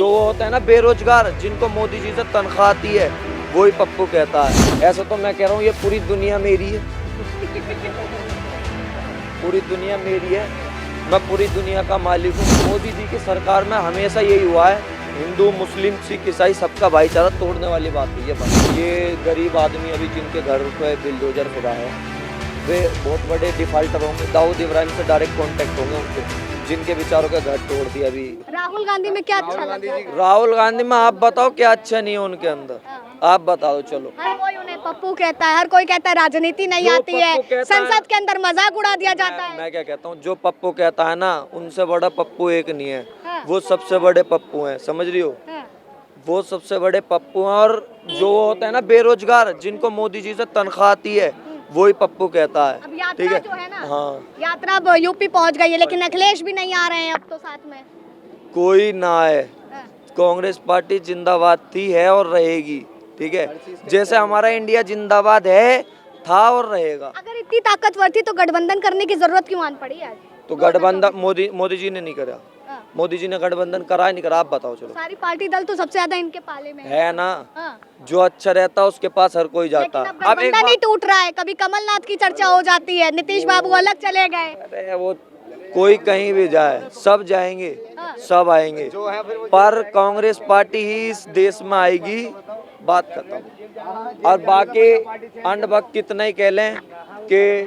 जो होता है ना बेरोजगार, जिनको मोदी जी से तनख्वाह आती है, वही पप्पू कहता है। ऐसा तो मैं कह रहा हूँ ये पूरी दुनिया मेरी है, पूरी दुनिया मेरी है, मैं पूरी दुनिया का मालिक हूँ। मोदी जी की सरकार में हमेशा यही हुआ है, हिंदू मुस्लिम सिख ईसाई सबका भाईचारा तोड़ने वाली बात हुई है। बस ये गरीब आदमी अभी जिनके घर पे बिल्डोजर खुदा है, वे बहुत बड़े डिफाल्टर होंगे। दाऊद इब्राहिम से डायरेक्ट कांटेक्ट होंगे उनके, जिनके बेचारों का घर तोड़ दिया। अभी राहुल गांधी में क्या अच्छा लगता है? राहुल गांधी में आप बताओ क्या अच्छा नहीं है उनके अंदर, आप बताओ। चलो हर कोई उन्हें पप्पू कहता है, हर कोई कहता है राजनीति नहीं जो आती है, पप्पू कहता है- संसद के अंदर मजाक उड़ा दिया जाता है। मैं क्या कहता हूँ, जो पप्पू कहता है ना, उनसे बड़ा पप्पू एक नहीं है। हाँ। वो सबसे बड़े पप्पू हैं, समझ रही हो? हाँ। वो सबसे बड़े पप्पू हैं। और जो होता है ना बेरोजगार, जिनको मोदी जी से तनख्वाह आती है, वही पप्पू कहता अब है। यात्रा ठीक है, जो है ना, हाँ, यात्रा अब यूपी पहुंच गई है, लेकिन अखिलेश भी नहीं आ रहे हैं अब तो साथ में। कोई ना है, हाँ। कांग्रेस पार्टी जिंदाबाद थी, है और रहेगी। ठीक है, जैसे हमारा इंडिया जिंदाबाद है, था और रहेगा। अगर इतनी ताकतवर थी तो गठबंधन करने की जरूरत क्यों आन पड़ी आज? तो गठबंधन मोदी जी ने नहीं करा। हाँ। मोदी जी ने गठबंधन करा नहीं करा, आप बताओ। चलो, सारी पार्टी दल तो सबसे ज्यादा इनके पाले में है ना, हाँ। जो अच्छा रहता है उसके पास हर कोई जाता। लेकिन अब गठबंधन ही टूट रहा है, कभी कमलनाथ की चर्चा हो जाती है, नीतीश बाबू अलग चले गए। अरे वो कोई कहीं भी जाए, सब जाएंगे, हाँ। सब आएंगे, पर कांग्रेस पार्टी ही इस देश में आएगी, बात खत्म। और बाकी अंड भक्त कितना ही कह लें कि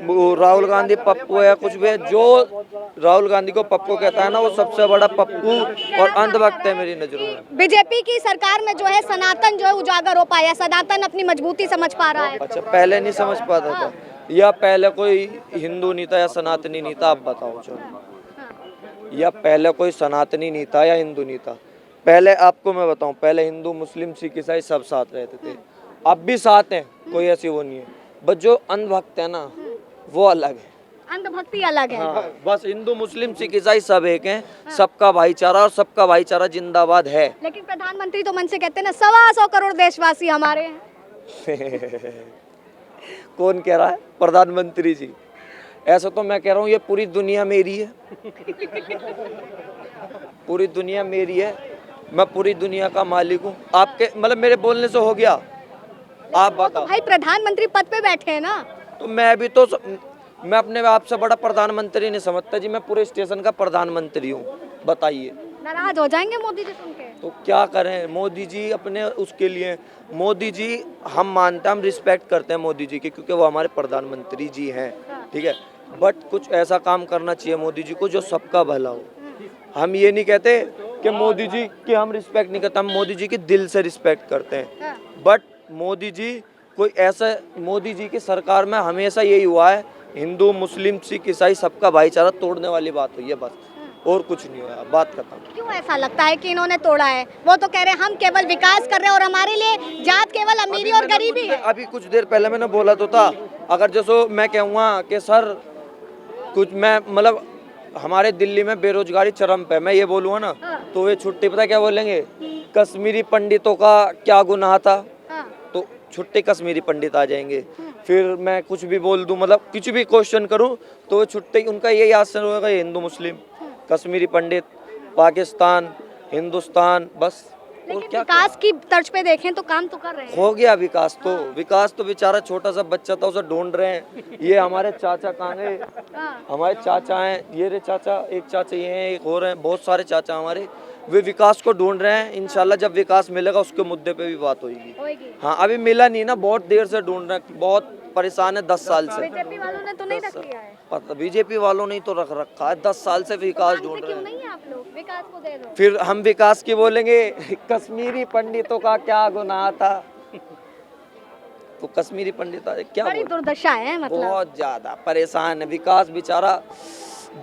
वो राहुल गांधी पप्पू है, कुछ भी है, जो राहुल गांधी को पप्पू कहता है ना, वो सबसे बड़ा पप्पू और अंधभक्त है मेरी नजरों में। बीजेपी की सरकार में जो है सनातन जो है उजागर हो पाया, सनातन अपनी मजबूती समझ पा रहा है। अच्छा, पहले नहीं समझ पाता था, या पहले कोई हिंदू नहीं था या सनातनी नहीं था, आप बताओ। चलो, या पहले कोई सनातनी नहीं था या हिंदू नहीं था। पहले आपको मैं बताऊं, पहले हिंदू मुस्लिम सिख ईसाई सब साथ रहते थे, अब भी साथ हैं, कोई ऐसी वो नहीं है। बस जो अंधभक्त है ना, वो अलग है। अंधभक्ति अलग है। हाँ, बस हिंदू मुस्लिम सिख ईसाई सब एक हैं, सबका भाईचारा, और सबका भाईचारा जिंदाबाद है। लेकिन प्रधानमंत्री तो मन से कहते हैं ना, 125 करोड़ देशवासी हमारे हैं। कौन कह रहा है? प्रधानमंत्री जी। ऐसा तो मैं कह रहा हूँ ये पूरी दुनिया मेरी है, पूरी दुनिया मेरी है, मैं पूरी दुनिया का मालिक हूँ। आपके मतलब मेरे बोलने से हो गया? आप वो तो बताओ। भाई प्रधानमंत्री पद पे बैठे हैं ना। तो मैं भी तो मैं अपने आप से बड़ा प्रधानमंत्री नहीं समझता जी, मैं पूरे स्टेशन का प्रधानमंत्री हूँ। बताइए, नाराज हो जाएंगे मोदी जी सुन के? तो क्या करें? मोदी जी अपने उसके लिए, मोदी जी हम मानते हैं, हम रिस्पेक्ट करते हैं मोदी जी की, क्योंकि वो हमारे प्रधानमंत्री जी हैं। ठीक है, बट कुछ ऐसा काम करना चाहिए मोदी जी को जो सबका भला हो। हम ये नहीं कहते कि मोदी जी की हम रिस्पेक्ट नहीं करते, हम मोदी जी की दिल से रिस्पेक्ट करते हैं। बट मोदी जी कोई ऐसा, मोदी जी की सरकार में हमेशा यही हुआ है, हिंदू मुस्लिम सिख ईसाई सबका भाईचारा तोड़ने वाली बात हुई है, बस, और कुछ नहीं हुआ, बात खत्म। क्यों ऐसा लगता है कि इन्होंने तोड़ा है? वो तो कह रहे हैं हम केवल विकास कर रहे हैं और हमारे लिए जात केवल अमीरी और गरीबी है। अभी कुछ देर पहले मैंने बोला तो था, अगर जैसो मैं कहूँगा कि सर कुछ, मैं मतलब हमारे दिल्ली में बेरोजगारी चरम पे, मैं ये बोलूँगा ना, तो वे छुट्टी पता क्या बोलेंगे? कश्मीरी पंडितों का क्या गुनाह था, तो छुट्टी कश्मीरी पंडित आ जाएंगे। फिर मैं कुछ भी बोल दूं, मतलब कुछ भी क्वेश्चन करूं, तो वो छुट्टी, उनका यही आंसर होगा, हिंदू मुस्लिम, कश्मीरी पंडित, पाकिस्तान, हिंदुस्तान, बस। और लेकिन क्या विकास की तर्ज पे देखें तो काम तो कर रहे हैं। हो गया विकास तो, विकास तो बेचारा छोटा सा बच्चा था, उसे ढूंढ रहे हैं। ये हमारे चाचा कहाँ गए? हमारे चाचा हैं, ये रे चाचा, एक चाचा ये हैं, एक और हैं, बहुत सारे चाचा हमारे, वे विकास को ढूंढ रहे हैं। इंशाल्लाह जब विकास मिलेगा उसके मुद्दे पे भी बात होगी। हाँ, अभी मिला नहीं ना, बहुत देर से ढूंढ रहे हैं, बहुत परेशान है 10 साल से। बीजेपी वालों ने तो नहीं रख लिया है। पता, बीजेपी वालों ने ही तो रख रखा है, 10 साल से विकास ढूंढ रहे क्यों हैं। नहीं है आप लोग? विकास को दे दो। फिर हम विकास की बोलेंगे, कश्मीरी पंडितों का क्या गुनाह था, तो कश्मीरी पंडित क्या बड़ी बोले? दुर्दशा है, मतलब बहुत ज्यादा परेशान है। विकास बेचारा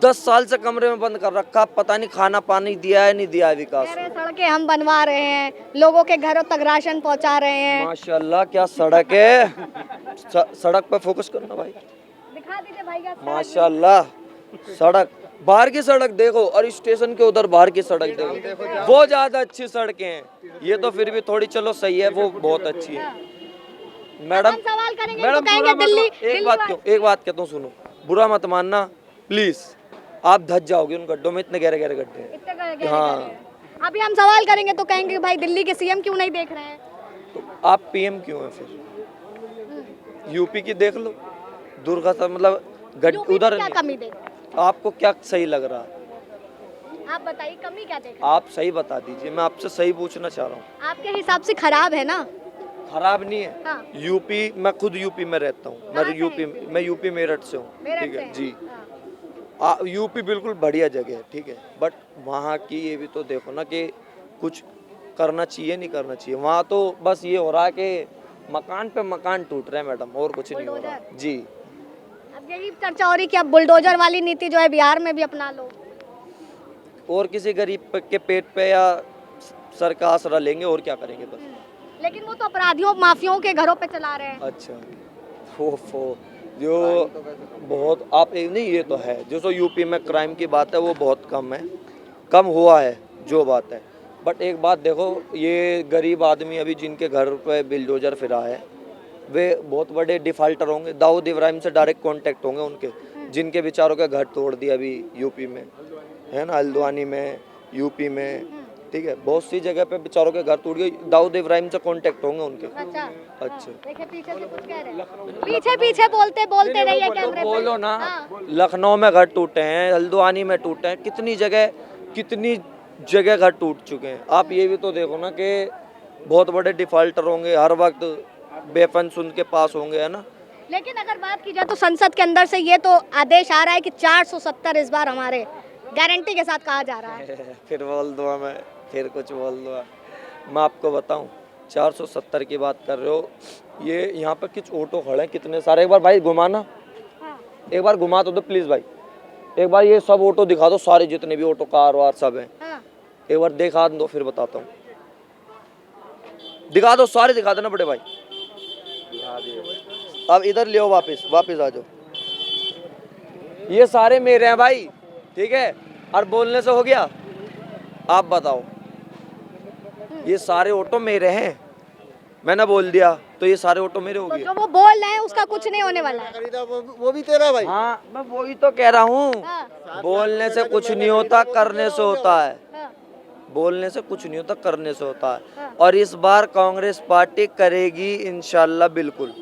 10 साल से कमरे में बंद कर रखा, पता नहीं खाना पानी दिया है नहीं दिया है विकास कह रहे को। हैं सड़कें हम बनवा रहे हैं, लोगों के घरों तक राशन पहुंचा रहे हैं। माशाल्लाह क्या सड़क है, सड़क पे फोकस करना भाई, दिखा दीजिए भाई का। माशाल्लाह सड़क, बाहर की सड़क देखो और स्टेशन के उधर बाहर की सड़क देखो, वो ज्यादा अच्छी सड़कें हैं। ये तो फिर भी थोड़ी चलो सही है, वो बहुत अच्छी है। मैडम, हम सवाल करेंगे मैडम तो कहेंगे बुरा मत दिल्ली, मान- एक बात कहता हूँ, सुनो, बुरा मत मानना प्लीज, आप धस जाओगे उन गड्ढों में, इतने गहरे गहरे गड्ढे हैं। इतने गहरे हाँ, गहरे। अभी हम सवाल करेंगे तो कहेंगे भाई दिल्ली के सीएम क्यों नहीं देख रहे हैं। तो आप पीएम क्यों हैं फिर? यूपी की देख लो, दुर्घटना मतलब यूपी में उधर क्या कमी देख रहे हैं? आपको क्या सही लग रहा है? आप बताइए कमी क्या देख रहे हैं? आप सही बता दीजिए, मैं आपसे सही पूछना चाह रहा हूँ। आपके हिसाब से खराब है ना। खराब नहीं है। हाँ। यूपी, मैं खुद यूपी में रहता हूँ, कहाँ से मैं यूपी मेरठ से हूँ, मेरठ ठीक से है हैं? जी। हाँ। यूपी बिल्कुल बढ़िया जगह है, ठीक है, बट वहाँ की ये भी तो देखो ना कि कुछ करना चाहिए नहीं करना चाहिए। वहाँ तो बस ये हो रहा है कि मकान पे मकान टूट रहे हैं मैडम, और कुछ नहीं हो रहा जी। अब यही चर्चा हो रही कि अब बुलडोजर वाली नीति जो है बिहार में भी अपना लो। और किसी गरीब के पेट पे या सर का आसरा लेंगे और क्या करेंगे बस। लेकिन वो तो अपराधियों माफियाओं के घरों पे चला रहे हैं। अच्छा, फो जो बहुत आप नहीं, ये तो है जो यूपी में क्राइम की बात है वो बहुत कम है, कम हुआ है जो बात है। बट एक बात देखो, ये गरीब आदमी अभी जिनके घर पे बिलडोजर फिरा है वे बहुत बड़े डिफाल्टर होंगे। दाऊद इब्राहिम से डायरेक्ट कांटेक्ट होंगे उनके, जिनके बेचारों के घर तोड़ दिया अभी यूपी में, है ना, हल्द्वानी में, यूपी में, ठीक है, बहुत सी जगह पे बेचारों के घर टूट गए। दाऊद इब्राहिम से कांटेक्ट होंगे उनके। अच्छा अच्छा, देखिए पीछे से कुछ कह रहे हैं। पीछे पीछे बोलते रहिए कैमरे पे। बोलो ना। हाँ। लखनऊ में घर टूटे हैं, हल्द्वानी में टूटे हैं, कितनी जगह घर टूट चुके हैं। आप ये भी तो देखो ना कि बहुत बड़े डिफाल्टर होंगे, हर वक्त वेपन्स उनके पास होंगे, है ना। लेकिन अगर बात की जाए तो संसद के अंदर से ये तो आदेश आ रहा है कि 470 इस बार हमारे गारंटी के साथ कहा जा रहा है। फिर बोल दो, मैं फिर कुछ बोल दो। मैं आपको बताऊं, 470 की बात कर रहे हो, ये यहाँ पे कुछ ऑटो खड़े हैं कितने सारे। एक बार भाई घुमाना, हाँ। एक बार घुमा तो दो प्लीज भाई। एक बार ये सब ऑटो दिखा दो, सारे जितने भी ऑटो कार वार सब हैं, हाँ। एक बार दिखा दो फिर बताता हूँ। दिखा दो, सारे दिखा देना बड़े भाई। अब इधर ले वापस आ जाओ। ये सारे मेरे हैं भाई, ठीक है। और बोलने से हो गया? आप बताओ, ये सारे ऑटो मेरे हैं, मैंने बोल दिया तो ये सारे ऑटो मेरे हो तो गए। जो वो बोल रहे हैं उसका कुछ नहीं होने वाला है। खरीदा वो भी तेरा भाई। हाँ, मैं वही तो कह रहा हूँ, हाँ। बोलने से कुछ नहीं होता, करने से होता है। हाँ। बोलने से कुछ नहीं होता, करने से होता है। हाँ। और इस बार कांग्रेस पार्टी करेगी इंशाल्लाह, बिल्कुल।